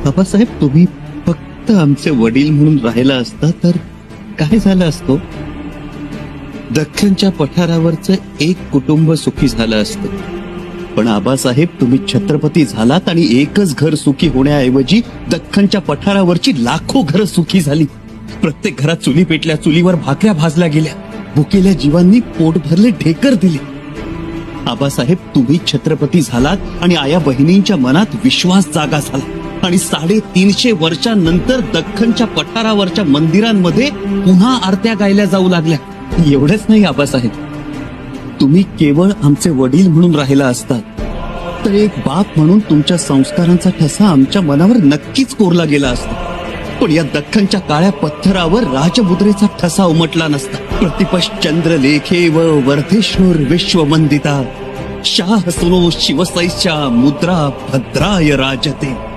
बाबासाहेब, तुम्ही फक्त आमचे वडील म्हणून राहिला असता तर काय झालं असतो? दख्खनच्या पठारावरचं एक कुटुंब सुखी झालं असतं. पण आबासाहेब, तुम्ही छत्रपती झालात आणि एकच घर सुखी होण्याऐवजी दख्खनच्या पठारावरची लाखो घरं सुखी झाली. प्रत्येक घरात चुली पेटल्या, चुलीवर भाकऱ्या भाजल्या गेल्या, भुकेल्या जीवांनी पोट भरले ढेकर दिले. आबासाहेब, तुम्ही छत्रपती झालात आणि आया बहिणींच्या मनात विश्वास जागा झाला आणि 350 वर्षांनंतर दख्खनच्या पठारावरच्या मंदिरांमध्ये पुन्हा आरत्या गायल्या जाऊ लागल्या. एवढंच नाही आबासाहेब, तुम्ही केवळ आमचे वडील म्हणून राहिला असतात तर एक बाप म्हणून तुमच्या संस्कारांचा ठसा आमच्या मनावर नक्कीच कोरला गेला असता. पण या दख्खनच्या काळ्या पत्थरावर राजमुद्रेचा ठसा उमटला नसता. प्रतिपश्चंद्र लेखे व वर्धेश्वर विश्वमंदिता शाह सुनो शिवसैच्या मुद्रा भद्राय राजते.